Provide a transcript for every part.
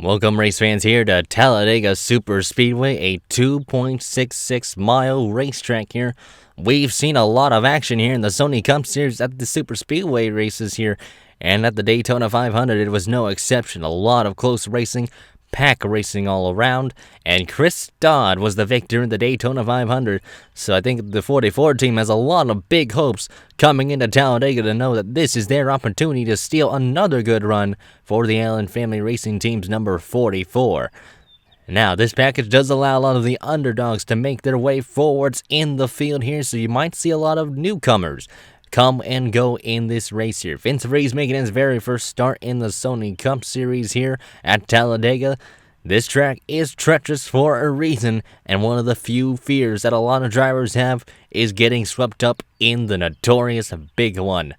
Welcome, race fans, here to Talladega Superspeedway, a 2.66 mile racetrack here. We've seen a lot of action here in the Sony Cup Series at the Superspeedway races here, and at the Daytona 500 it was no exception. A lot of close racing, pack racing all around, and Chris Dodd was the victor in the Daytona 500. So I think the 44 team has a lot of big hopes coming into Talladega to know that this is their opportunity to steal another good run for the Allen Family Racing Team's number 44. Now, this package does allow a lot of the underdogs to make their way forwards in the field here, so you might see a lot of newcomers come and go in this race here. Vince Vrees making his very first start in the Sony Cup Series here at Talladega. This track is treacherous for a reason, and one of the few fears that a lot of drivers have is getting swept up in the notorious Big One.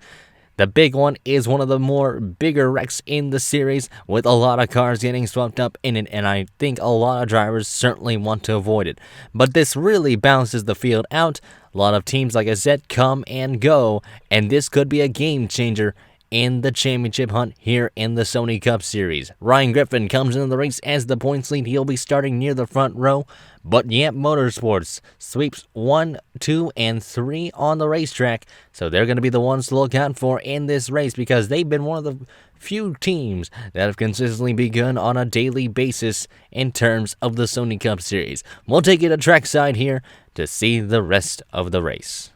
The Big One is one of the more bigger wrecks in the series, with a lot of cars getting swept up in it, and I think a lot of drivers certainly want to avoid it. But this really balances the field out. A lot of teams, like I said, come and go, and this could be a game changer in the championship hunt here in the Sony Cup Series. Ryan Griffin comes into the race as the points lead. He'll be starting near the front row, but Yamp Motorsports sweeps 1, 2, and 3 on the racetrack, so they're going to be the ones to look out for in this race because they've been one of the few teams that have consistently begun on a daily basis in terms of the Sony Cup Series. We'll take you to trackside here to see the rest of the race.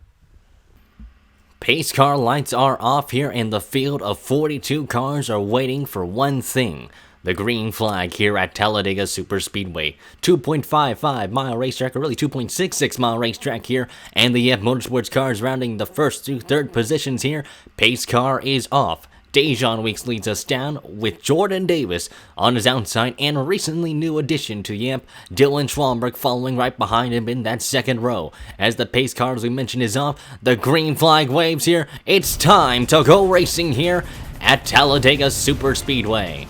Pace car lights are off here, and the field of 42 cars are waiting for one thing: the green flag here at Talladega Superspeedway. 2.55 mile racetrack, or really 2.66 mile racetrack here, and the Yamp Motorsports cars rounding the first through third positions here. Pace car is off. Dejan Weeks leads us down with Jordan Davis on his outside, and a recently new addition to Yamp, Dylan Schwalmberg, following right behind him in that second row. As the pace car, as we mentioned, is off, the green flag waves here. It's time to go racing here at Talladega Superspeedway.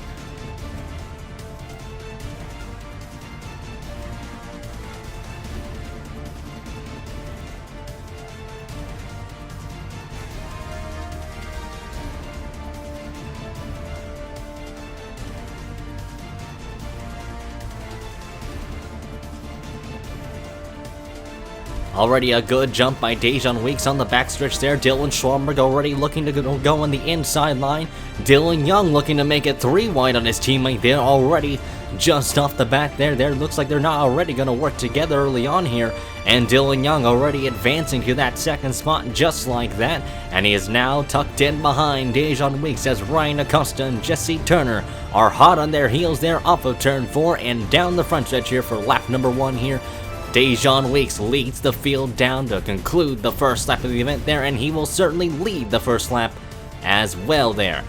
Already a good jump by Dejan Weeks on the backstretch there. Dylan Schwalmberg already looking to go on the inside line. Dylan Young looking to make it 3 wide on his teammate there already just off the bat there. Looks like they're not already going to work together early on here. And Dylan Young already advancing to that second spot just like that. And he is now tucked in behind Dejan Weeks as Ryan Acosta and Jesse Turner are hot on their heels there off of turn 4 and down the front stretch here for lap number 1 here. Dejan Weeks leads the field down to conclude the first lap of the event there, and he will certainly lead the first lap as well there.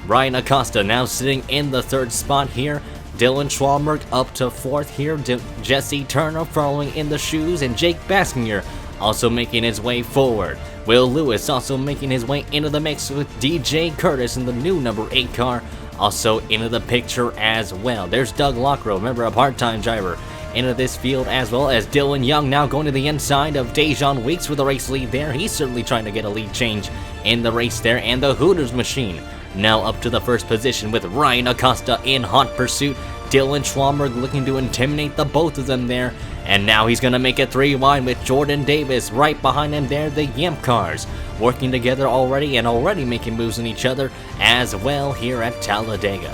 Ryan Acosta now sitting in the third spot here. Dylan Schwalmberg up to fourth here. Jesse Turner following in the shoes, and Jake Baskinger also making his way forward. Will Lewis also making his way into the mix with DJ Curtis in the new number 8 car also into the picture as well. There's Doug Lockrow, remember, a part-time driver, into this field, as well as Dylan Young now going to the inside of Dejan Weeks with the race lead there. He's certainly trying to get a lead change in the race there, and the Hooters machine now up to the first position with Ryan Acosta in hot pursuit. Dylan Schwalmberg looking to intimidate the both of them there, and now he's going to make it 3 wide with Jordan Davis right behind him there. The Yamp cars working together already and already making moves on each other as well here at Talladega.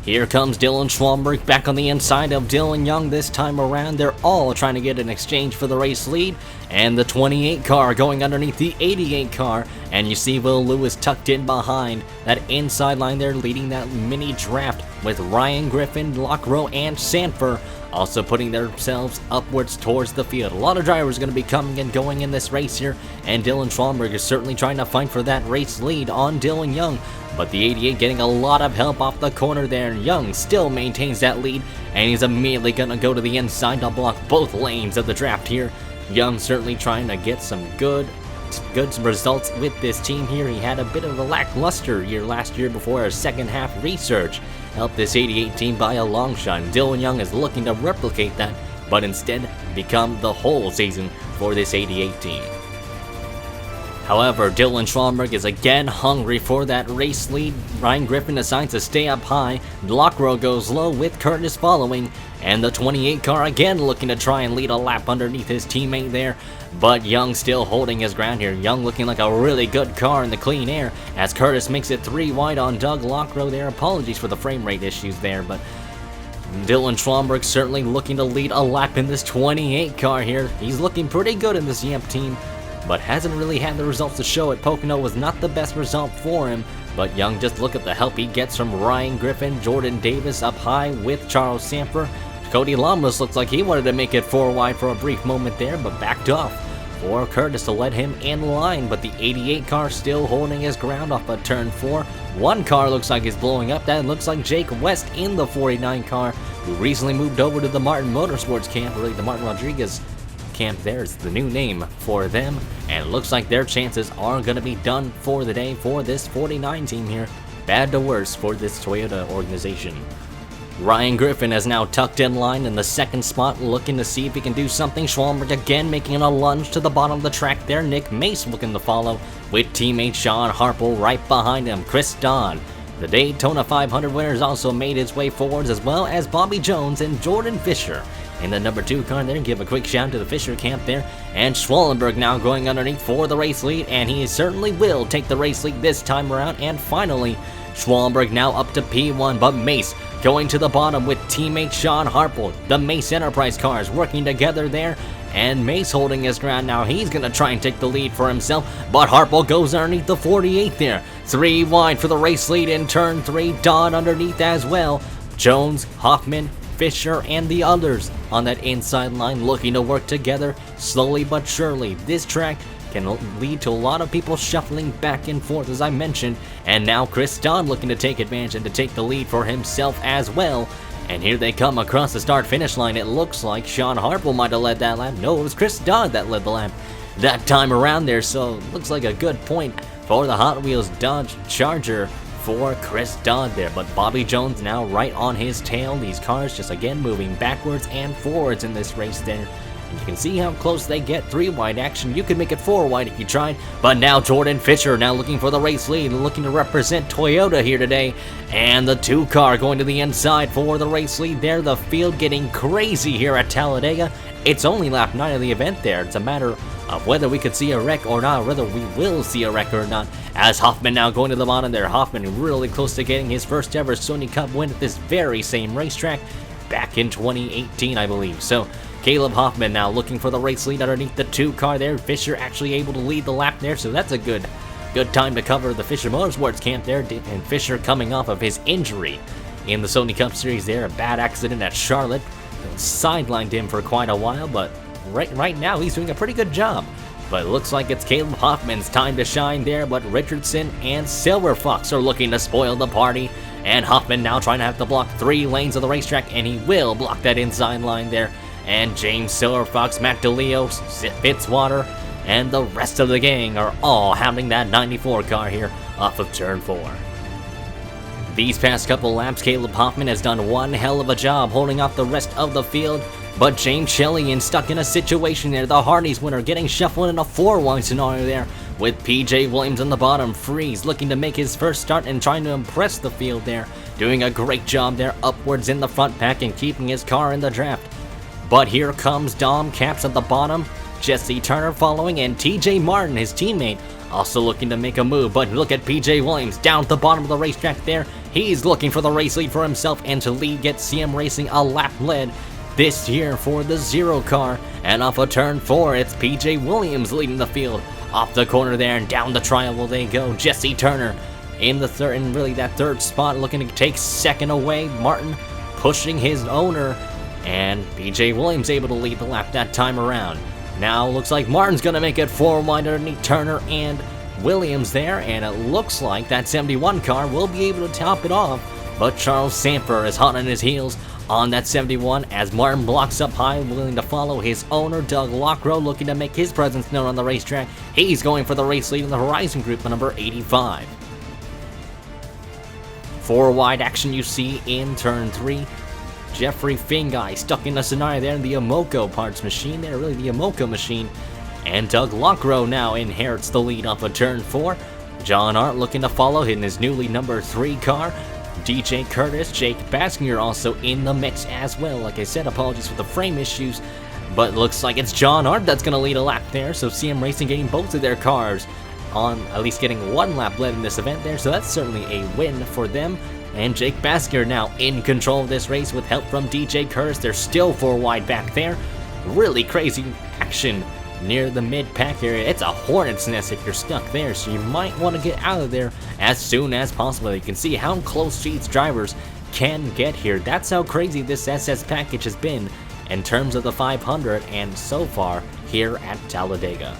Here comes Dylan Schwalmberg back on the inside of Dylan Young this time around. They're all trying to get an exchange for the race lead, and the 28 car going underneath the 88 car, and you see Will Lewis tucked in behind that inside line there, leading that mini draft with Ryan Griffin, Lockrow, and Sanford also putting themselves upwards towards the field. A lot of drivers going to be coming and going in this race here, and Dylan Schwalmberg is certainly trying to fight for that race lead on Dylan Young. But the 88 getting a lot of help off the corner there. Young still maintains that lead, and he's immediately going to go to the inside to block both lanes of the draft here. Young certainly trying to get some good results with this team here. He had a bit of a lackluster year last year before a second half resurge helped this 88 team by a long shot. Dylan Young is looking to replicate that, but instead become the whole season for this 88 team. However, Dylan Schwallenberg is again hungry for that race lead. Ryan Griffin decides to stay up high. Lockrow goes low with Curtis following. And the 28 car again looking to try and lead a lap underneath his teammate there. But Young still holding his ground here. Young looking like a really good car in the clean air as Curtis makes it 3 wide on Doug Lockrow there. Apologies for the frame rate issues there, but Dylan Schwallenberg certainly looking to lead a lap in this 28 car here. He's looking pretty good in this Yamp team, but hasn't really had the results to show it. Pocono was not the best result for him, but Young, just look at the help he gets from Ryan Griffin, Jordan Davis up high with Charles Samper. Cody Lamas looks like he wanted to make it 4 wide for a brief moment there, but backed off for Curtis to let him in line, but the 88 car still holding his ground off of turn 4. One car looks like is blowing up. That looks like Jake West in the 49 car, who recently moved over to the Martin Motorsports camp, really the Martin Rodriguez camp there is the new name for them, and it looks like their chances are going to be done for the day for this 49 team here. Bad to worse for this Toyota organization. Ryan Griffin is now tucked in line in the second spot, looking to see if he can do something. Schwallenberg again making a lunge to the bottom of the track there. Nick Mace looking to follow with teammate Sean Harple right behind him. Chris Dodd, the Daytona 500 winner, has also made his way forwards, as well as Bobby Jones and Jordan Fisher in the number 2 car there. Give a quick shout to the Fisher camp there. And Schwallenberg now going underneath for the race lead, and he certainly will take the race lead this time around. And finally, Schwallenberg now up to P1, but Mace going to the bottom with teammate Sean Harple. The Mace Enterprise cars working together there, and Mace holding his ground now. He's going to try and take the lead for himself, but Harple goes underneath the 48 there. 3 wide for the race lead in turn 3. Dodd underneath as well. Jones, Hoffman, Fisher, and the others on that inside line looking to work together slowly but surely. This track can lead to a lot of people shuffling back and forth, as I mentioned, and now Chris Dodd looking to take advantage and to take the lead for himself as well. And here they come across the start-finish line. It looks like Sean Harple might have led that lap. No, it was Chris Dodd that led the lap that time around there, so looks like a good point for the Hot Wheels Dodge Charger for Chris Dodd there. But Bobby Jones now right on his tail. These cars just again moving backwards and forwards in this race there. You can see how close they get. 3 wide action. You could make it 4 wide if you tried. But now Jordan Fisher now looking for the race lead, looking to represent Toyota here today. And the 2 car going to the inside for the race lead there. The field getting crazy here at Talladega. It's only lap 9 of the event there. It's a matter of whether we could see a wreck or not, whether we will see a wreck or not. As Hoffman now going to the bottom there. Hoffman really close to getting his first ever Sony Cup win at this very same racetrack back in 2018, I believe. So Caleb Hoffman now looking for the race lead underneath the 2 car there. Fisher actually able to lead the lap there, so that's a good time to cover the Fisher Motorsports camp there. And Fisher coming off of his injury in the Sony Cup Series there, a bad accident at Charlotte, sidelined him for quite a while, but right now he's doing a pretty good job. But it looks like it's Caleb Hoffman's time to shine there, but Richardson and Silver Fox are looking to spoil the party. And Hoffman now trying to have to block 3 lanes of the racetrack, and he will block that inside line there. And James Silver Fox, Matt DeLeo, Fitzwater, and the rest of the gang are all hounding that 94 car here off of turn 4. These past couple laps, Caleb Hoffman has done one hell of a job holding off the rest of the field, but James Shelley stuck in a situation there. The Hardee's winner getting shuffled in a 4-wide scenario there, with PJ Williams on the bottom. Freeze looking to make his first start and trying to impress the field there, doing a great job there upwards in the front pack and keeping his car in the draft. But here comes Dom Capps at the bottom, Jesse Turner following, and TJ Martin, his teammate, also looking to make a move. But look at PJ Williams down at the bottom of the racetrack there. He's looking for the race lead for himself, and to lead get CM Racing a lap led this year for the 0 car. And off of turn 4, it's PJ Williams leading the field. Off the corner there and down the triangle they go. Jesse Turner in the third, and really that 3rd spot, looking to take 2nd away. Martin pushing his owner, and PJ Williams able to lead the lap that time around. Now looks like Martin's going to make it 4 wide underneath Turner and Williams there, and it looks like that 71 car will be able to top it off. But Charles Samper is hot on his heels on that 71 as Martin blocks up high, willing to follow his owner. Doug Lockrow looking to make his presence known on the racetrack. He's going for the race lead in the Horizon Group, number 85. 4 wide action you see in turn 3. Jeffrey Fingai stuck in the scenario there in the Amoco parts machine there, really the Amoco machine. And Doug Lockrow now inherits the lead off of turn 4. John Hart looking to follow in his newly number 3 car. DJ Curtis, Jake Baskinger also in the mix as well. Like I said, apologies for the frame issues, but looks like it's John Hart that's going to lead a lap there. So CM Racing getting both of their cars on at least getting 1 lap led in this event there. So that's certainly a win for them. And Jake Baskinger now in control of this race with help from DJ Curtis. They're still 4 wide back there. Really crazy action near the mid-pack area. It's a hornet's nest if you're stuck there, so you might want to get out of there as soon as possible. You can see how close these drivers can get here. That's how crazy this SS package has been in terms of the 500 and so far here at Talladega.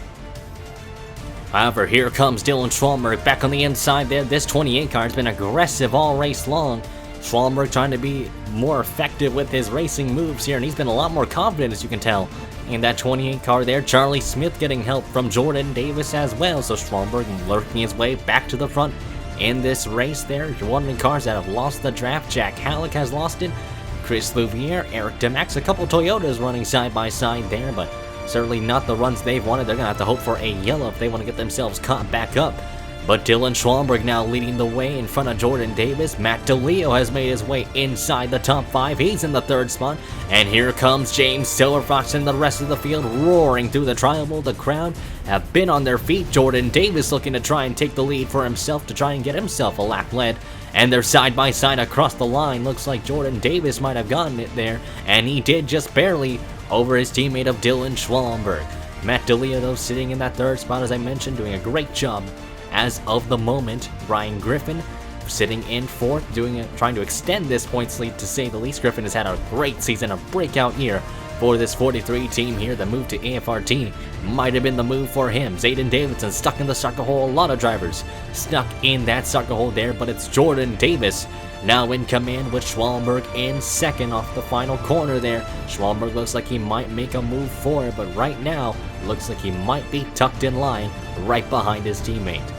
However, here comes Dylan Schwalmberg back on the inside there. This 28 car has been aggressive all race long. Schwalmberg trying to be more effective with his racing moves here, and he's been a lot more confident, as you can tell, in that 28 car there. Charlie Smith getting help from Jordan Davis as well, so Schwalmberg lurking his way back to the front in this race there. You're wondering cars that have lost the draft. Jack Halleck has lost it. Chris Louvier, Eric DeMax, a couple Toyotas running side by side there, but certainly not the runs they've wanted. They're going to have to hope for a yellow if they want to get themselves caught back up. But Dylan Schwalmberg now leading the way in front of Jordan Davis. Matt DeLeo has made his way inside the top 5. He's in the 3rd spot. And here comes James Silverfox and the rest of the field roaring through the tri-oval. The crowd have been on their feet. Jordan Davis looking to try and take the lead for himself to try and get himself a lap led. And they're side by side across the line. Looks like Jordan Davis might have gotten it there. And he did just barely over his teammate of Dylan Schwalmberg. Matt DeLeo, though, sitting in that 3rd spot, as I mentioned, doing a great job as of the moment. Ryan Griffin sitting in 4th, trying to extend this points lead to say the least. Griffin has had a great season, a breakout year for this 43 team here. The move to AFRT might have been the move for him. Zayden Davidson stuck in the sucker hole. A lot of drivers stuck in that sucker hole there, but it's Jordan Davis now in command with Schwalmberg in 2nd off the final corner there. Schwalmberg looks like he might make a move for it, but right now looks like he might be tucked in line right behind his teammate.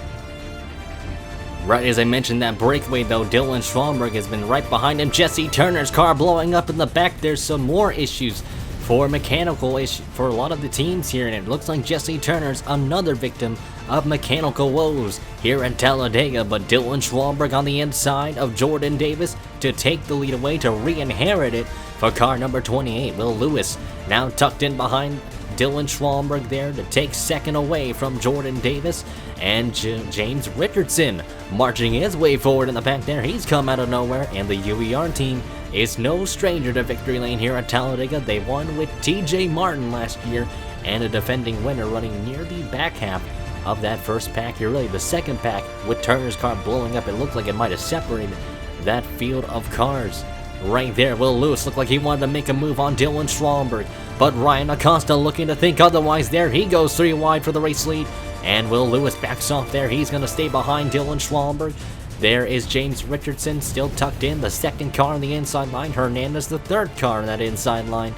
Right as I mentioned that breakaway though, Dylan Schwalmberg has been right behind him. Jesse Turner's car blowing up in the back. There's some more issues for mechanical issue for a lot of the teams here, and it looks like Jesse Turner's another victim of mechanical woes here at Talladega. But Dylan Schwalmberg on the inside of Jordan Davis to take the lead away, to re-inherit it for car number 28. Will Lewis now tucked in behind Dylan Schwalmberg there to take 2nd away from Jordan Davis. And James Richardson marching his way forward in the back there. He's come out of nowhere, and the UER team is no stranger to victory lane here at Talladega. They won with TJ Martin last year, and a defending winner running near the back half of that first pack here. Really the second pack with Turner's car blowing up. It looked like it might have separated that field of cars right there. Will Lewis looked like he wanted to make a move on Dylan Schwalmberg, but Ryan Acosta looking to think otherwise there. He goes 3 wide for the race lead, and Will Lewis backs off there. He's going to stay behind Dylan Schwalmberg. There is James Richardson still tucked in, the 2nd car on the inside line. Hernandez, the 3rd car on that inside line.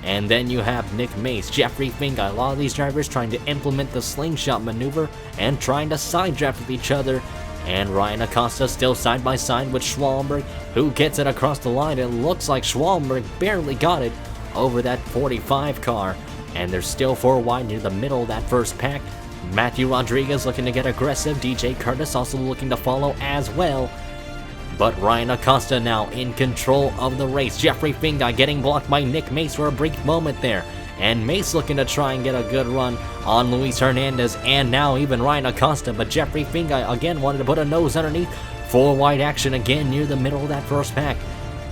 And then you have Nick Mace, Jeffrey Fingai. A lot of these drivers trying to implement the slingshot maneuver and trying to side draft with each other. And Ryan Acosta still side by side with Schwalmberg, who gets it across the line. It looks like Schwalmberg barely got it over that 45 car. And they're still 4 wide near the middle of that first pack. Matthew Rodriguez looking to get aggressive. DJ Curtis also looking to follow as well. But Ryan Acosta now in control of the race. Jeffrey Fingai getting blocked by Nick Mace for a brief moment there. And Mace looking to try and get a good run on Luis Hernandez, and now even Ryan Acosta. But Jeffrey Fingai again wanted to put a nose underneath. 4 wide action again near the middle of that first pack.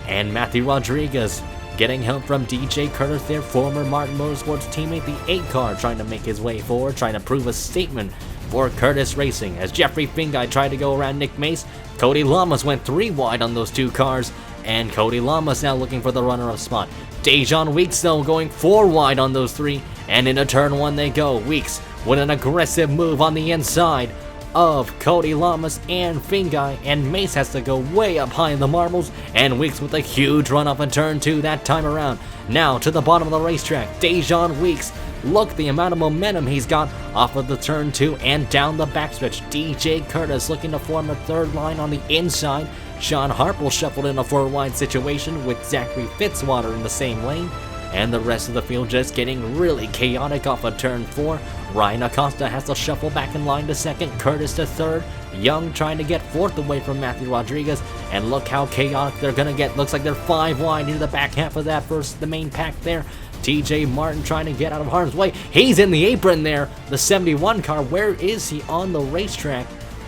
And Matthew Rodriguez getting help from DJ Curtis, their former Martin Motorsports teammate, the 8 car, trying to make his way forward, trying to prove a statement for Curtis Racing. As Jeffrey Fingai tried to go around Nick Mace, Cody Lamas went 3 wide on those 2 cars, and Cody Lamas now looking for the runner-up spot. Dejon Weeks though going 4 wide on those 3, and into turn 1 they go. Weeks with an aggressive move on the inside of Cody Lamas and Fingai, and Mace has to go way up high in the marbles, and Weeks with a huge run up in turn 2 that time around. Now to the bottom of the racetrack, Dejon Weeks. Look the amount of momentum he's got off of the turn 2 and down the backstretch. DJ Curtis looking to form a 3rd line on the inside. Sean Harple shuffled in a 4 wide situation with Zachary Fitzwater in the same lane. and the rest of the field just getting really chaotic off of turn 4. Ryan Acosta has to shuffle back in line to second, Curtis to third, Young trying to get fourth away from Matthew Rodriguez, and look how chaotic they're gonna get. Looks like they're 5 wide into the back half of that versus the main pack there. TJ Martin trying to get out of harm's way. He's in the apron there. The 71 car, where is he on the racetrack?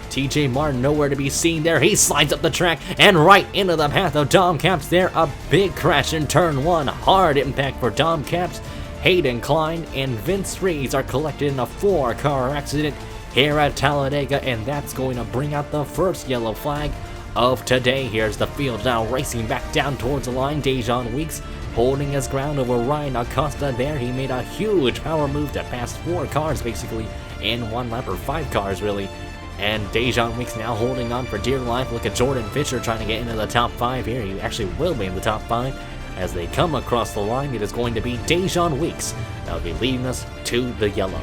TJ Martin nowhere to be seen there. He slides up the track and right into the path of Dom Capps there. A big crash in turn 1. Hard impact for Dom Capps. Hayden Klein and Vince Rees are collected in a 4-car accident here at Talladega, and that's going to bring out the first yellow flag of today. Here's the field now racing back down towards the line. Dejan Weeks holding his ground over Ryan Acosta there. He made a huge power move to pass 4 cars basically in 1 lap, or 5 cars really. And Dejan Weeks now holding on for dear life. Look at Jordan Fisher trying to get into the top 5 here. He actually will be in the top 5 as they come across the line. It is going to be Dejan Weeks that will be leading us to the yellow.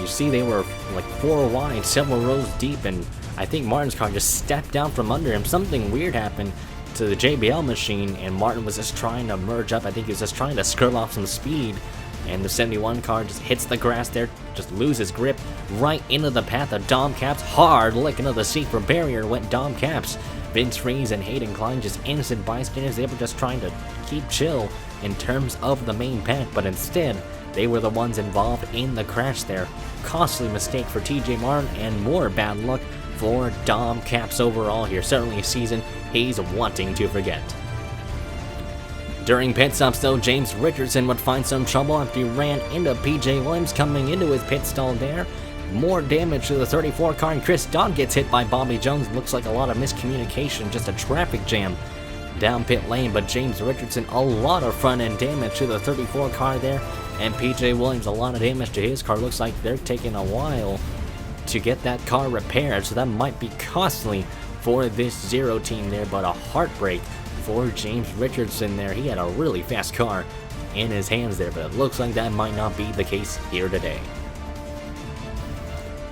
You see they were like 4 wide, several rows deep, and I think Martin's car just stepped down from under him. Something weird happened to the JBL machine, and Martin was just trying to merge up. I think he was just trying to scrub off some speed, and the 71 car just hits the grass there, just loses grip right into the path of Dom Capps. Hard lick into the seat for barrier went Dom Capps. Vince Rees and Hayden Klein just innocent bystanders. They were just trying to keep chill in terms of the main pack, but instead they were the ones involved in the crash there. Costly mistake for TJ Martin and more bad luck for Dom Capps overall here. Certainly a season he's wanting to forget. During pit stops though, James Richardson would find some trouble after he ran into PJ Williams coming into his pit stall there. More damage to the 34 car, and Chris Dodd gets hit by Bobby Jones. Looks like a lot of miscommunication, just a traffic jam down pit lane, but James Richardson, a lot of front end damage to the 34 car there, and PJ Williams, a lot of damage to his car. Looks like they're taking a while to get that car repaired, so that might be costly for this Zero team there, but a heartbreak for James Richardson there. He had a really fast car in his hands there, but it looks like that might not be the case here today.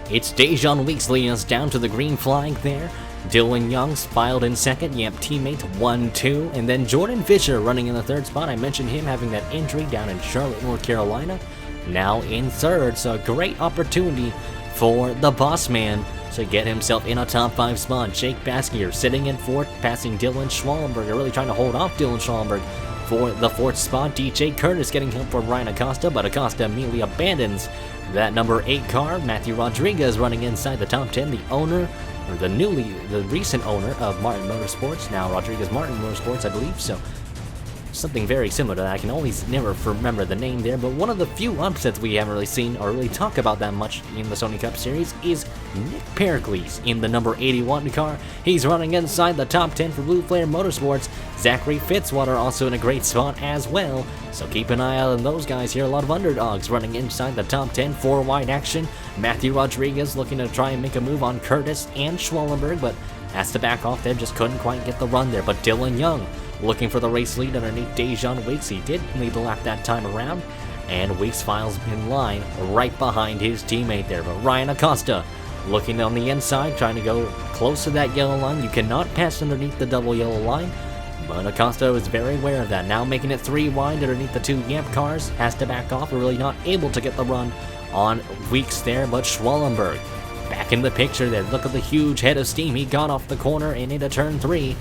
It's Dejan Weeks leading us down to the green flag there. Dylan Young filed in second, teammate 1-2, and then Jordan Fisher running in the third spot. I mentioned him having that injury down in Charlotte, North Carolina, now in third, so a great opportunity for the boss man to get himself in a top 5 spot. Jake Baskier sitting in fourth, passing Dylan Schwallenberg. They're really trying to hold off Dylan Schwallenberg for the 4th spot. DJ Curtis getting help from Ryan Acosta, but Acosta immediately abandons that number 8 car. Matthew Rodriguez running inside the top 10, the owner, or the recent owner of Martin Motorsports, now Rodriguez Martin Motorsports, I believe. So something very similar to that. I can always never remember the name there, but one of the few upsets we haven't really seen or really talk about that much in the Sony Cup Series is Nick Pericles in the number 81 car. He's running inside the top 10 for Blue Flare Motorsports. Zachary Fitzwater also in a great spot as well, so keep an eye out on those guys here. A lot of underdogs running inside the top 10, 4 wide action. Matthew Rodriguez looking to try and make a move on Curtis and Schwallenberg, but has to back off there, just couldn't quite get the run there. But Dylan Young looking for the race lead underneath Dejan Weeks. He did lead the lap that time around, and Weeks files in line right behind his teammate there. But Ryan Acosta looking on the inside, trying to go close to that yellow line. You cannot pass underneath the double yellow line, but Acosta is very aware of that. Now making it 3 wide underneath the 2 Yamp cars. Has to back off. We're really not able to get the run on Weeks there, but Schwallenberg back in the picture there. Look at the huge head of steam he got off the corner and into turn 3.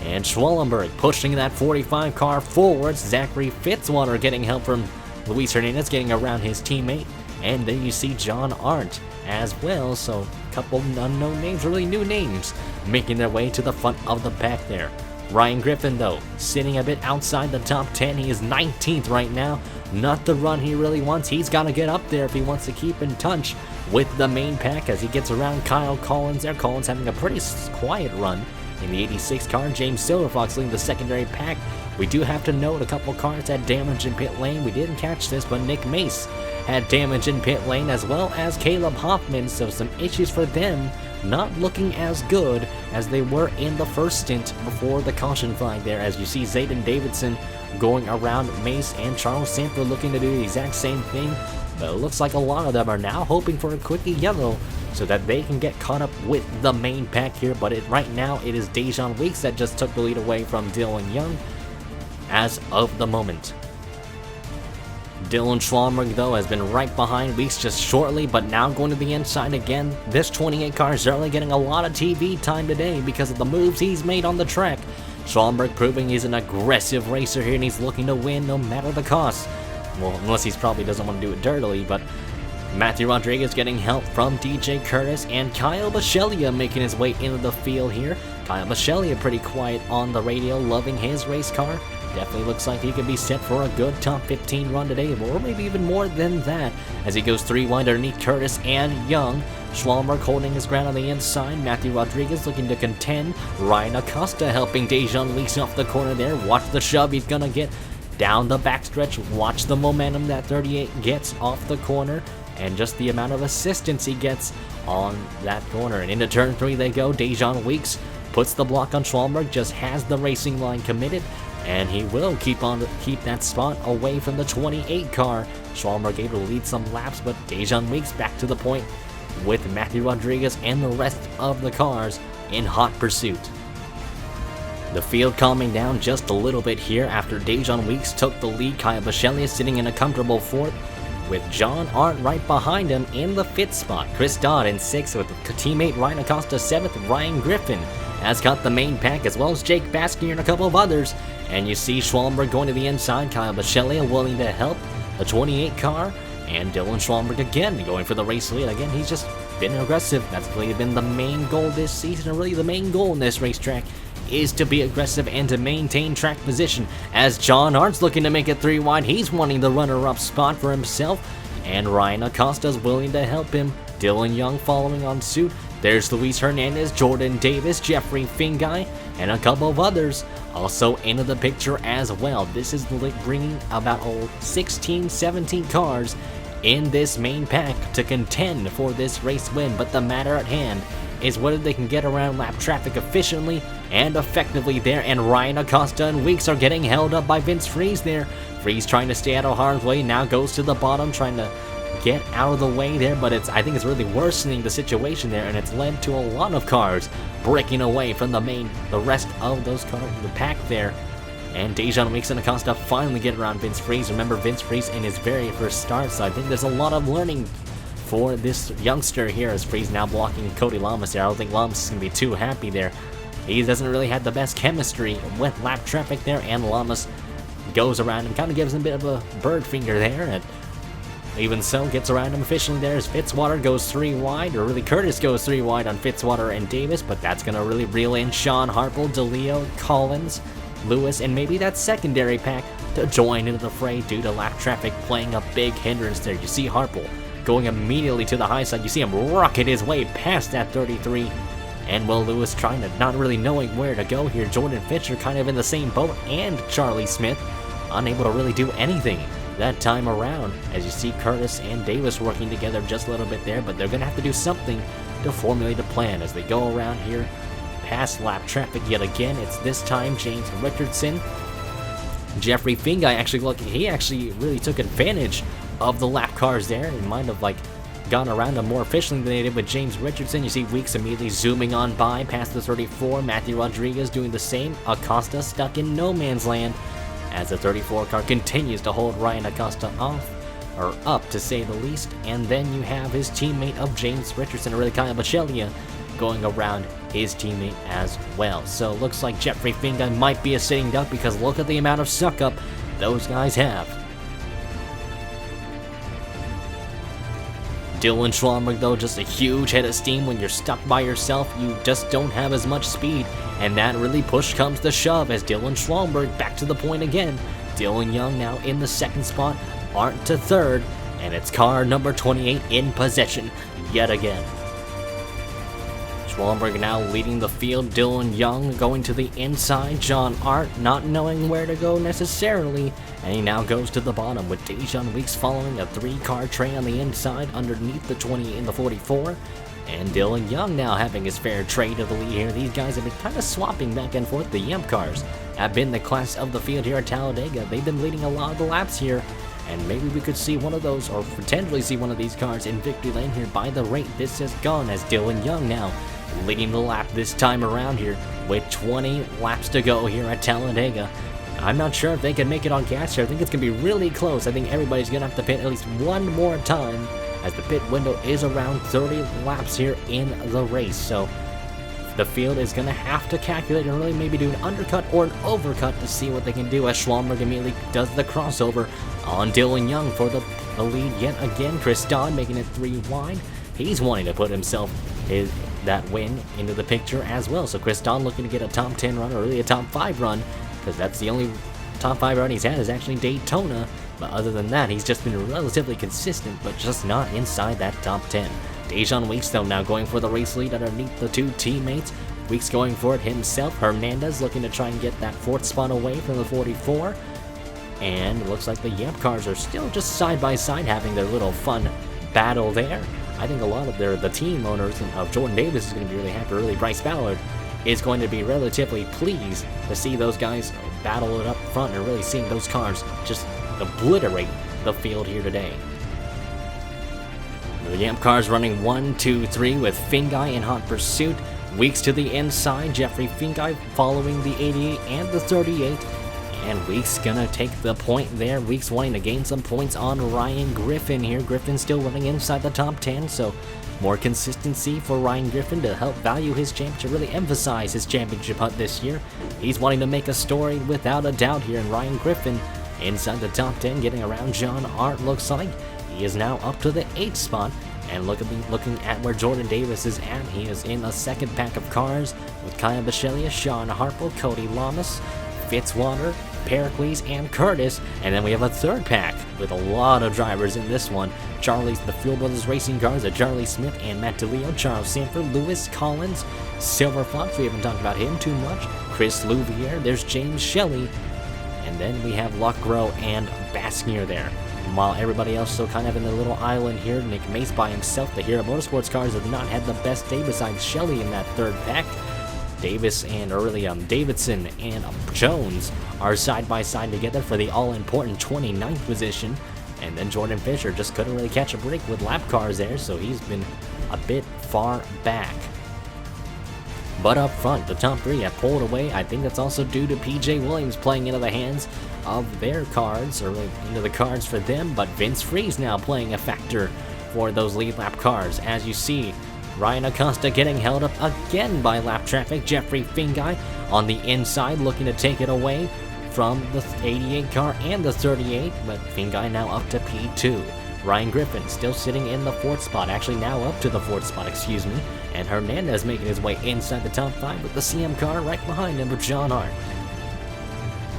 And Schwallenberg pushing that 45 car forwards. Zachary Fitzwater getting help from Luis Hernandez, getting around his teammate. And then you see John Arndt as well. So a couple unknown names, really new names, making their way to the front of the pack there. Ryan Griffin, though, sitting a bit outside the top 10. He is 19th right now. Not the run he really wants. He's got to get up there if he wants to keep in touch with the main pack as he gets around Kyle Collins there. Collins having a pretty quiet run in the 86 car. James Silverfox leading the secondary pack. We do have to note a couple cars had damage in pit lane. We didn't catch this, but Nick Mace had damage in pit lane, as well as Caleb Hoffman, so some issues for them, not looking as good as they were in the first stint before the caution flag there. As you see Zayden Davidson going around Mace, and Charles Sanford looking to do the exact same thing, but it looks like a lot of them are now hoping for a quickie yellow so that they can get caught up with the main pack here. But right now it is Dejan Weeks that just took the lead away from Dylan Young, as of the moment. Dylan Schwalmberg, though, has been right behind Weeks just shortly, but now going to the inside again. This 28 car is certainly getting a lot of TV time today because of the moves he's made on the track. Schwalmberg proving he's an aggressive racer here, and he's looking to win no matter the cost. Well, unless he probably doesn't want to do it dirtily, but Matthew Rodriguez getting help from DJ Curtis, and Kyle Bisceglia making his way into the field here. Kyle Bisceglia pretty quiet on the radio, loving his race car. Definitely looks like he could be set for a good top 15 run today, or maybe even more than that, as he goes 3 wide underneath Curtis and Young. Schwalmberg holding his ground on the inside. Matthew Rodriguez looking to contend. Ryan Acosta helping Dejan Weeks off the corner there. Watch the shove he's gonna get down the backstretch. Watch the momentum that 38 gets off the corner, and just the amount of assistance he gets on that corner. And into turn 3 they go. Dejan Weeks puts the block on Schwalmberg, just has the racing line committed, and he will keep that spot away from the 28 car. Schwalmberg able to lead some laps, but Dejan Weeks back to the point with Matthew Rodriguez and the rest of the cars in hot pursuit. The field calming down just a little bit here after Dejan Weeks took the lead. Kyle Bisceglia sitting in a comfortable 4th, with John Arndt right behind him in the 5th spot. Chris Dodd in 6th with teammate Ryan Acosta 7th. Ryan Griffin has got the main pack, as well as Jake Baskier and a couple of others. And you see Schwalmberg going to the inside. Kyle Bisceglia willing to help the 28 car. And Dylan Schwalmberg again going for the race lead. Again, he's just been aggressive. That's really been the main goal this season, and really the main goal in this racetrack is to be aggressive and to maintain track position. As John Arndt's looking to make it 3 wide, he's wanting the runner-up spot for himself, and Ryan Acosta's willing to help him. Dylan Young following on suit. There's Luis Hernandez, Jordan Davis, Jeffrey Fingai, and a couple of others also into the picture as well. This is bringing about 16, 17 cars in this main pack to contend for this race win, but the matter at hand is whether they can get around lap traffic efficiently and effectively there. And Ryan Acosta and Weeks are getting held up by Vince Freeze there. Freeze trying to stay out of harm's way, now goes to the bottom trying to get out of the way there, but I think it's really worsening the situation there, and it's led to a lot of cars breaking away from the rest of those cars, the pack there. And Dejan Weeks and Acosta finally get around Vince Freeze. Remember, Vince Freeze in his very first start, so I think there's a lot of learning for this youngster here, as Freeze now blocking Cody Lamas there. I don't think Lamas is going to be too happy there. He doesn't really have the best chemistry with lap traffic there, and Lamas goes around and kind of gives him a bit of a bird finger there, and even so gets around him efficiently there as Fitzwater goes 3 wide, or really Curtis goes 3 wide on Fitzwater and Davis, but that's going to really reel in Sean Harple, DeLeo, Collins, Lewis, and maybe that secondary pack to join into the fray due to lap traffic playing a big hindrance there. You see Harple going immediately to the high side. You see him rocket his way past that 33, and Will Lewis trying to not really knowing where to go here. Jordan Fisher kind of in the same boat, and Charlie Smith unable to really do anything that time around, as you see Curtis and Davis working together just a little bit there, but they're going to have to do something to formulate a plan as they go around here past lap traffic yet again. It's this time James Richardson. Jeffrey Fingai he actually really took advantage of the lap cars there and might have gone around them more efficiently than they did with James Richardson. You see Weeks immediately zooming on by past the 34. Matthew Rodriguez doing the same. Acosta stuck in no man's land as the 34 car continues to hold Ryan Acosta up to say the least. And then you have his teammate of James Richardson, or really Kyle Bisceglia, going around his teammate as well. So looks like Jeffrey Fingai might be a sitting duck, because look at the amount of suck up those guys have. Dylan Schwalmberg, though, just a huge head of steam. When you're stuck by yourself, you just don't have as much speed, and that really push comes to shove as Dylan Schwalmberg back to the point again. Dylan Young now in the 2nd spot, Arndt to 3rd, and it's car number 28 in possession yet again. Schwalmberg now leading the field. Dylan Young going to the inside. John Arndt not knowing where to go necessarily, and he now goes to the bottom with Dejan Weeks following a 3-car tray on the inside underneath the 20 in the 44. And Dylan Young now having his fair trade to the lead here. These guys have been kind of swapping back and forth. The Yemp cars have been the class of the field here at Talladega. They've been leading a lot of the laps here, and maybe we could see one of those, or potentially see one of these cars in victory lane here by the rate this has gone, as Dylan Young now leading the lap this time around here with 20 laps to go here at Talladega. I'm not sure if they can make it on gas here. I think it's going to be really close. I think everybody's going to have to pit at least one more time, as the pit window is around 30 laps here in the race. So the field is going to have to calculate and really maybe do an undercut or an overcut to see what they can do, as Schwallenberg immediately does the crossover on Dylan Young for the lead yet again. Chris Dodd making it 3 wide. He's wanting to put himself that win into the picture as well. So Chris Dodd looking to get a top 10 run, or really a top 5 run, because that's the only top 5 run he's had is actually Daytona. But other than that, he's just been relatively consistent, but just not inside that top 10. Dejan Weeks, though, now going for the race lead underneath the 2 teammates. Weeks going for it himself. Hernandez looking to try and get that 4th spot away from the 44. And it looks like the Yamp cars are still just side by side having their little fun battle there. I think a lot of the team owners of Jordan Davis is going to be really happy. Really, Bryce Ballard is going to be relatively pleased to see those guys battle it up front and really seeing those cars just obliterate the field here today. The Yamp cars running 1, 2, 3 with Finguy in hot pursuit. Weeks to the inside, Jeffrey Finguy following the 88 and the 38. And Weeks gonna take the point there. Weeks wanting to gain some points on Ryan Griffin here. Griffin still running inside the top 10, so more consistency for Ryan Griffin to help value his championship, to really emphasize his championship hunt this year. He's wanting to make a story without a doubt here, and Ryan Griffin inside the top 10, getting around John Art. Looks like he is now up to the 8th spot. And looking at where Jordan Davis is at, he is in a 2nd pack of cars with Kyle Bichelia, Sean Harple, Cody Lamas, Fitzwater, Pericles, and Curtis. And then we have a 3rd pack with a lot of drivers in this one. The Fuel Brothers Racing cars are Charlie Smith and Matt DeLeo, Charles Sanford, Lewis Collins, Silver Fox, we haven't talked about him too much, Chris Louvier, there's James Shelley, and then we have Luckrow and Baskier there. While everybody else still kind of in the little island here, Nick Mace by himself. The Hero Motorsports cars have not had the best day besides Shelley in that 3rd pack. Davis and Davidson and Jones are side by side together for the all-important 29th position. And then Jordan Fisher just couldn't really catch a break with lap cars there, so he's been a bit far back. But up front, the top 3 have pulled away. I think that's also due to PJ Williams playing into the hands of their cards, or into the cards for them, but Vince Freeze now playing a factor for those lead lap cars. As you see, Ryan Acosta getting held up again by lap traffic. Jeffrey Finguy on the inside looking to take it away from the 88 car and the 38, but Finguy now up to P2. Ryan Griffin still sitting in the 4th spot, actually now up to the 4th spot, excuse me, and Hernandez making his way inside the top 5 with the CM car right behind him with John Hart.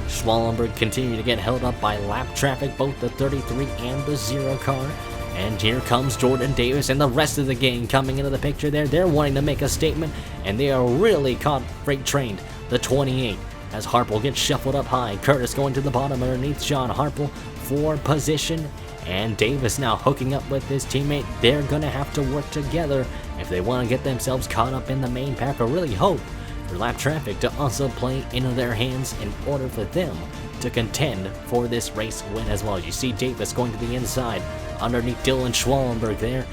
Schwallenberg continuing to get held up by lap traffic, both the 33 and the 0 car. And here comes Jordan Davis and the rest of the gang coming into the picture there. They're wanting to make a statement, and they are really freight trained. The 28, as Harple gets shuffled up high. Curtis going to the bottom underneath John Harple for position. And Davis now hooking up with his teammate. They're going to have to work together if they want to get themselves caught up in the main pack, or really hope for lap traffic to also play into their hands in order for them to contend for this race win as well. You see Davis going to the inside underneath Dylan Schwallenberg there,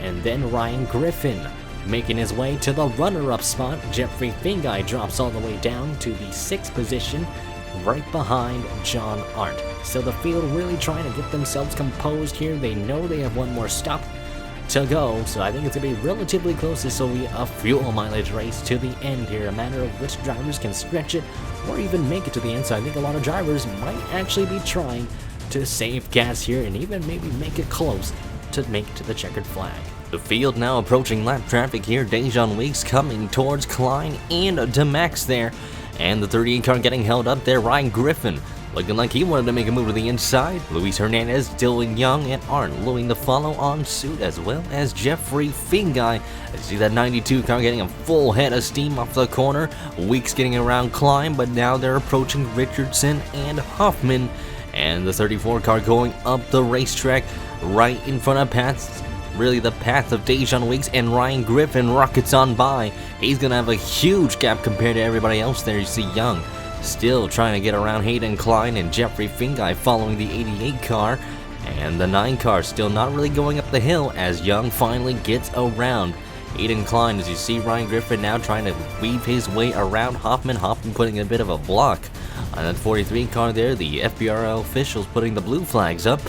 and then Ryan Griffin making his way to the runner-up spot. Jeffrey Finguy drops all the way down to the 6th position, right behind John Art. So the field really trying to get themselves composed here. They know they have one more stop to go, so I think it's going to be relatively close. This will be a fuel mileage race to the end here, a matter of which drivers can stretch it or even make it to the end. So I think a lot of drivers might actually be trying to save gas here and even maybe make it close to make it to the checkered flag. The field now approaching lap traffic here. Dejan Weeks coming towards Klein and DeMax there, and the 38 car getting held up there. Ryan Griffin looking like he wanted to make a move to the inside. Luis Hernandez, Dylan Young, and Arndt looking to follow on suit, as well as Jeffrey Finguy. I see that 92 car getting a full head of steam off the corner. Weeks getting around Klein, but now they're approaching Richardson and Huffman. And the 34 car going up the racetrack right in front of the path of Dejan Weeks, and Ryan Griffin rockets on by. He's going to have a huge gap compared to everybody else there. You see Young still trying to get around Hayden Klein, and Jeffrey Finguy following the 88 car, and the 9 car still not really going up the hill as Young finally gets around Hayden Klein. As you see Ryan Griffin now trying to weave his way around Hoffman putting a bit of a block On that 43 car there, the FBRL officials putting the blue flags up,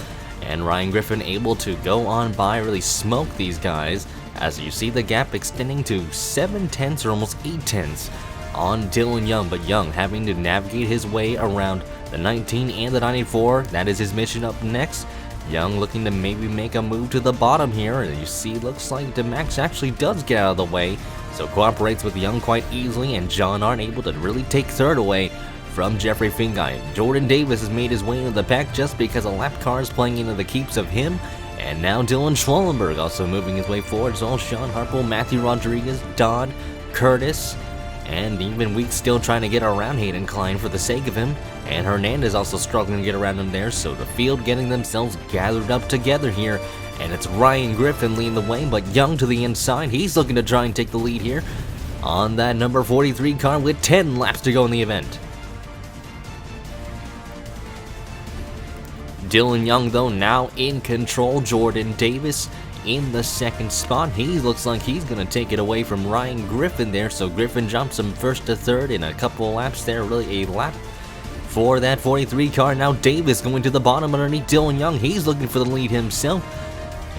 and Ryan Griffin able to go on by, really smoke these guys, as you see the gap extending to 7/10 or almost 8/10 on Dylan Young, but Young having to navigate his way around the 19 and the 94. That is his mission up next. Young looking to maybe make a move to the bottom here, and you see looks like DeMax actually does get out of the way, so cooperates with Young quite easily, and John aren't able to really take third away from Jeffrey Fingai. Jordan Davis has made his way into the pack just because a lap car is playing into the keeps of him, and now Dylan Schwallenberg also moving his way forward. So Sean Harple, Matthew Rodriguez, Dodd, Curtis, and even Weeks still trying to get around Hayden Klein for the sake of him, and Hernandez also struggling to get around him there, so the field getting themselves gathered up together here, and it's Ryan Griffin leading the way, but Young to the inside. He's looking to try and take the lead here on that number 43 car with 10 laps to go in the event. Dylan Young, though, now in control. Jordan Davis in the second spot. He looks like he's going to take it away from Ryan Griffin there, so Griffin jumps him first to third in a couple of laps there, really a lap for that 43 car. Now Davis going to the bottom underneath Dylan Young. He's looking for the lead himself.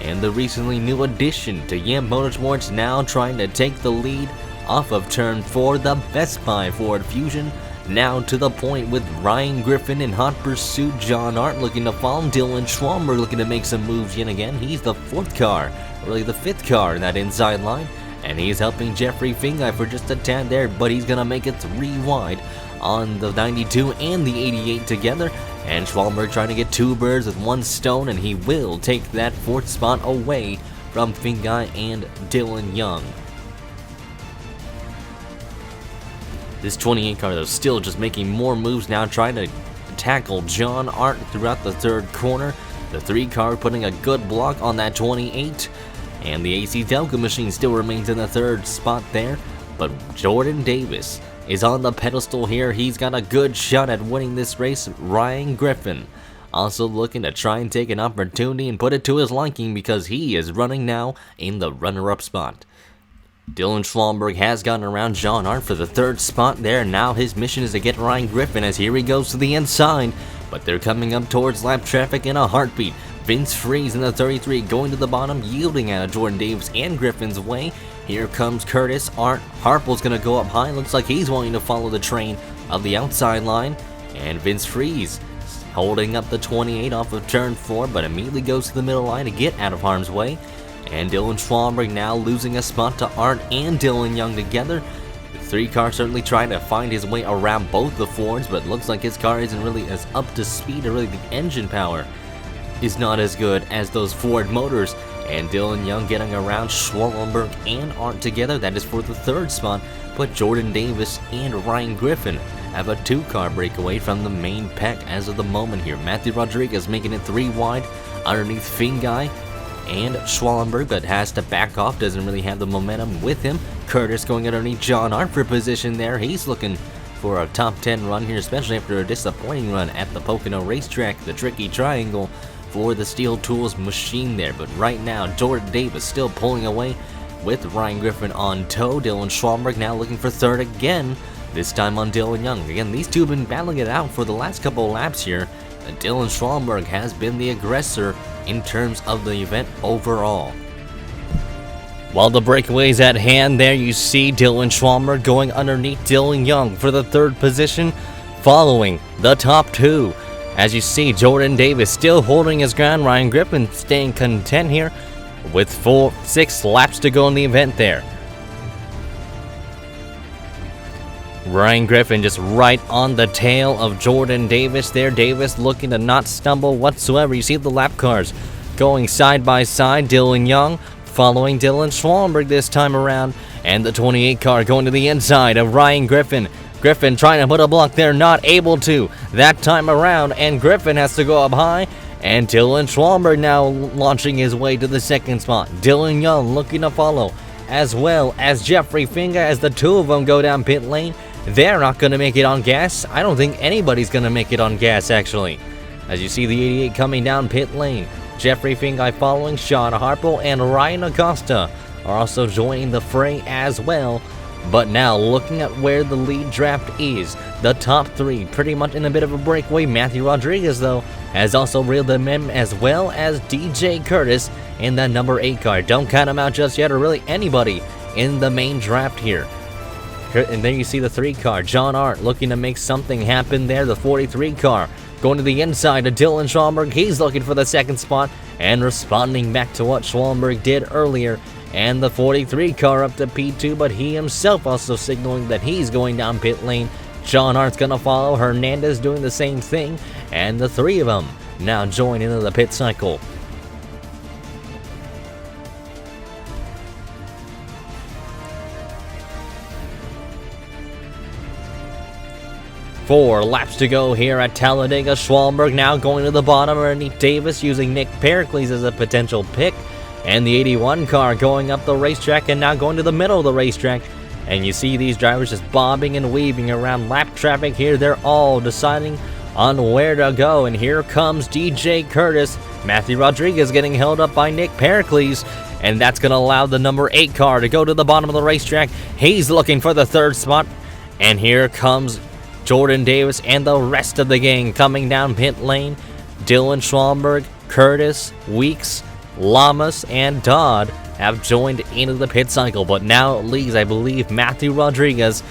And the recently new addition to Yam Motorsports now trying to take the lead off of turn 4, the Best Buy Ford Fusion. Now to the point with Ryan Griffin in hot pursuit. John Art looking to follow. Dylan Schwalmer looking to make some moves yet again. He's the fourth car, really the fifth car in that inside line. And he's helping Jeffrey Fingai for just a tad there, but he's going to make it 3 wide on the 92 and the 88 together. And Schwalmer trying to get 2 birds with 1 stone, and he will take that 4th spot away from Fingai and Dylan Young. This 28 car, though, still just making more moves now, trying to tackle John Art throughout the 3rd corner. The 3 car putting a good block on that 28. And the AC Delco machine still remains in the 3rd spot there. But Jordan Davis is on the pedestal here. He's got a good shot at winning this race. Ryan Griffin also looking to try and take an opportunity and put it to his liking, because he is running now in the runner-up spot. Dylan Schwallenberg has gotten around John Art for the 3rd spot there. Now his mission is to get Ryan Griffin, as here he goes to the inside, but they're coming up towards lap traffic in a heartbeat. Vince Freeze in the 33 going to the bottom, yielding out of Jordan Davis and Griffin's way. Here comes Curtis. Art Harple's going to go up high. Looks like he's wanting to follow the train of the outside line, and Vince Freeze holding up the 28 off of turn 4, but immediately goes to the middle line to get out of harm's way. And Dylan Schwallenberg now losing a spot to Art and Dylan Young together. The 3 car certainly trying to find his way around both the Fords, but looks like his car isn't really as up to speed, or really the engine power is not as good as those Ford motors. And Dylan Young getting around Schwallenberg and Art together. That is for the 3rd spot, but Jordan Davis and Ryan Griffin have a 2-car breakaway from the main pack as of the moment here. Matthew Rodriguez making it 3 wide underneath Fingai and Schwallenberg, but has to back off, doesn't really have the momentum with him. Curtis going underneath John Art for position there. He's looking for a top 10 run here, especially after a disappointing run at the Pocono racetrack, the tricky triangle for the Steel Tools machine there. But right now, Jordan Davis still pulling away with Ryan Griffin on tow. Dylan Schwallenberg now looking for 3rd again, this time on Dylan Young. Again, these two have been battling it out for the last couple of laps here. Dylan Schwallenberg has been the aggressor in terms of the event overall. While the breakaway's at hand there, you see Dylan Schwallenberg going underneath Dylan Young for the 3rd position, following the top 2. As you see, Jordan Davis still holding his ground. Ryan Griffin staying content here with 6 laps to go in the event there. Ryan Griffin just right on the tail of Jordan Davis there. Davis looking to not stumble whatsoever. You see the lap cars going side by side. Dylan Young following Dylan Schwallenberg this time around, and the 28 car going to the inside of Ryan Griffin. Griffin trying to put a block there, not able to that time around, and Griffin has to go up high, and Dylan Schwallenberg now launching his way to the 2nd spot. Dylan Young looking to follow, as well as Jeffrey Fingai, as the 2 of them go down pit lane. They're not going to make it on gas. I don't think anybody's going to make it on gas, actually. As you see the 88 coming down pit lane. Jeffrey Fingai following. Sean Harple and Ryan Acosta are also joining the fray as well. But now, looking at where the lead draft is, the top 3 pretty much in a bit of a breakaway. Matthew Rodriguez, though, has also reeled them in, as well as DJ Curtis in that number 8 car. Don't count him out just yet, or really anybody in the main draft here. And then you see the 3 car, John Arndt, looking to make something happen there. The 43 car going to the inside to Dylan Schwallenberg. He's looking for the 2nd spot and responding back to what Schwallenberg did earlier. And the 43 car up to P2, but he himself also signaling that he's going down pit lane. John Arndt's gonna follow, Hernandez doing the same thing, and the 3 of them now join into the pit cycle. Four laps to go here at Talladega. Schwallenberg now going to the bottom. Ernie Davis using Nick Pericles as a potential pick. And the 81 car going up the racetrack and now going to the middle of the racetrack. And you see these drivers just bobbing and weaving around lap traffic here. They're all deciding on where to go. And here comes DJ Curtis. Matthew Rodriguez getting held up by Nick Pericles. And that's going to allow the number 8 car to go to the bottom of the racetrack. He's looking for the 3rd spot. And here comes Jordan Davis and the rest of the gang coming down pit lane. Dylan Schwallenberg, Curtis, Weeks, Lamas, and Dodd have joined into the pit cycle, but now it leaves, I believe, Matthew Rodriguez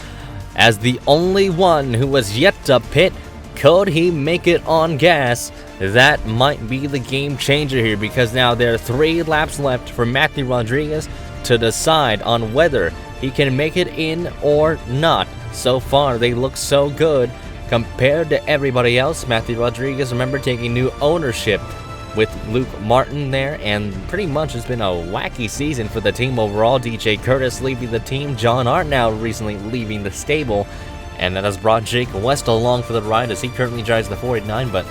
as the only one who was yet to pit. Could he make it on gas? That might be the game changer here, because now there are 3 laps left for Matthew Rodriguez to decide on whether he can make it in or not. So far, they look so good compared to everybody else. Matthew Rodriguez, remember, taking new ownership with Luke Martin there, and pretty much it's been a wacky season for the team overall. DJ Curtis leaving the team, John Arndt now recently leaving the stable, and that has brought Jake West along for the ride as he currently drives the 489, but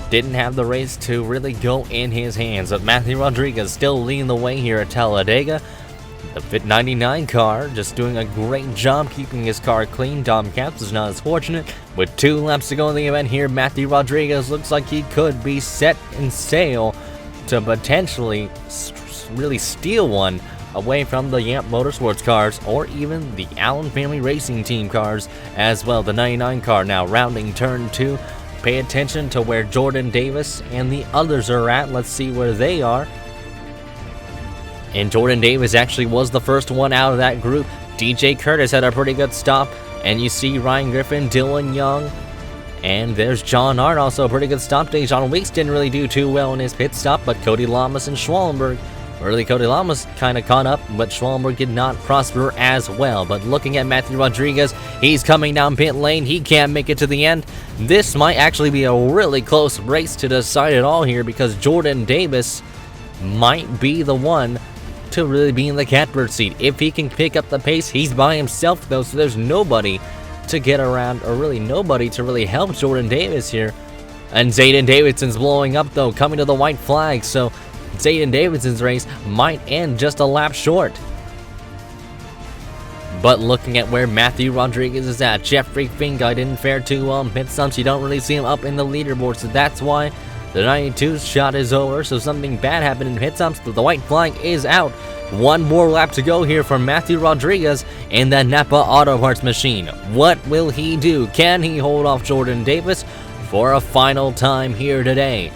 didn't have the race to really go in his hands. But Matthew Rodriguez still leading the way here at Talladega. The Fit 99 car just doing a great job keeping his car clean. Dom Capps is not as fortunate. With 2 laps to go in the event here, Matthew Rodriguez looks like he could be set in sail to potentially really steal one away from the Yamp Motorsports cars, or even the Allen Family Racing Team cars as well. The 99 car now rounding turn 2. Pay attention to where Jordan Davis and the others are at. Let's see where they are. And Jordan Davis actually was the first one out of that group. DJ Curtis had a pretty good stop. And you see Ryan Griffin, Dylan Young, and there's John Arndt, also a pretty good stop today. John Weeks didn't really do too well in his pit stop, but Cody Lamas and Schwallenberg, really Cody Lamas kind of caught up, but Schwallenberg did not prosper as well. But looking at Matthew Rodriguez, he's coming down pit lane. He can't make it to the end. This might actually be a really close race to decide it all here, because Jordan Davis might be the one to really be in the catbird seat. If he can pick up the pace, he's by himself though, so there's nobody to get around, or really nobody to really help Jordan Davis here. And Zayden Davidson's blowing up though, coming to the white flag, so Zayden Davidson's race might end just a lap short. But looking at where Matthew Rodriguez is at, Jeffrey Finguy didn't fare too well in pit stops. You don't really see him up in the leaderboard, so that's why the 92 shot is over. So something bad happened in pit stops, but the white flag is out. 1 more lap to go here for Matthew Rodriguez in that Napa Auto Parts machine. What will he do? Can he hold off Jordan Davis for a final time here today?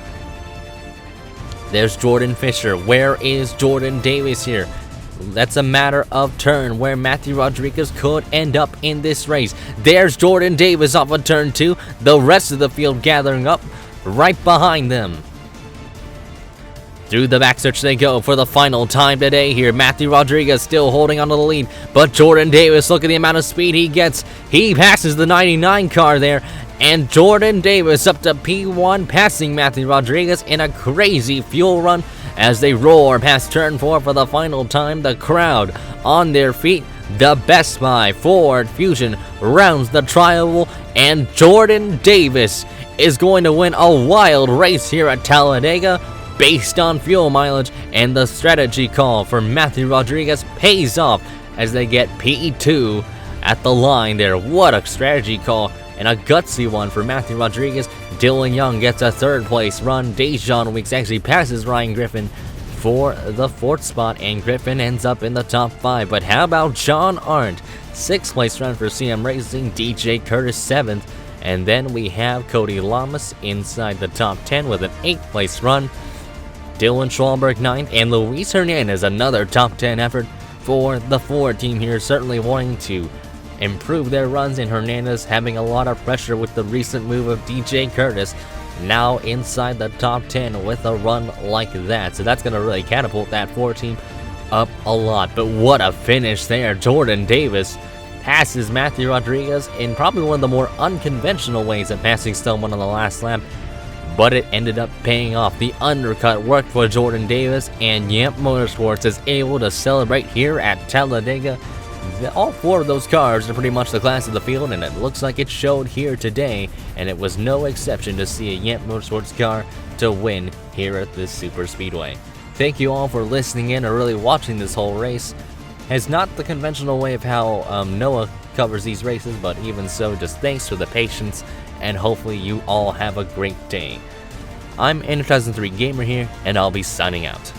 There's Jordan Fisher. Where is Jordan Davis here? That's a matter of turn where Matthew Rodriguez could end up in this race. There's Jordan Davis off of turn 2. The rest of the field gathering up right behind them. Through the backstretch they go for the final time today here. Matthew Rodriguez still holding on to the lead, but Jordan Davis, look at the amount of speed he gets. He passes the 99 car there, and Jordan Davis up to P1, passing Matthew Rodriguez in a crazy fuel run as they roar past turn 4 for the final time. The crowd on their feet. The Best Buy Ford Fusion rounds the tri-oval, and Jordan Davis is going to win a wild race here at Talladega based on fuel mileage, and the strategy call for Matthew Rodriguez pays off as they get P2 at the line there. What a strategy call, and a gutsy one for Matthew Rodriguez. Dylan Young gets a 3rd place run. Dejon Weeks actually passes Ryan Griffin for the 4th spot, and Griffin ends up in the top 5. But how about John Arndt 6th place run for CM Racing, DJ Curtis 7th. And then we have Cody Lamas inside the top 10 with an 8th place run. Dylan Schwalberg 9th, and Luis Hernandez, another top 10 effort for the Ford team here, certainly wanting to improve their runs, and Hernandez having a lot of pressure with the recent move of DJ Curtis, now inside the top 10 with a run like that. So that's going to really catapult that Ford team up a lot. But what a finish there. Jordan Davis passes Matthew Rodriguez in probably one of the more unconventional ways at passing someone on the last lap, but it ended up paying off. The undercut worked for Jordan Davis, and Yamp Motorsports is able to celebrate here at Talladega. All 4 of those cars are pretty much the class of the field, and it looks like it showed here today, and it was no exception to see a Yamp Motorsports car to win here at this super speedway. Thank you all for listening in or really watching this whole race. It's not the conventional way of how Noah covers these races, but even so, just thanks for the patience, and hopefully you all have a great day. I'm N2003 Gamer here, and I'll be signing out.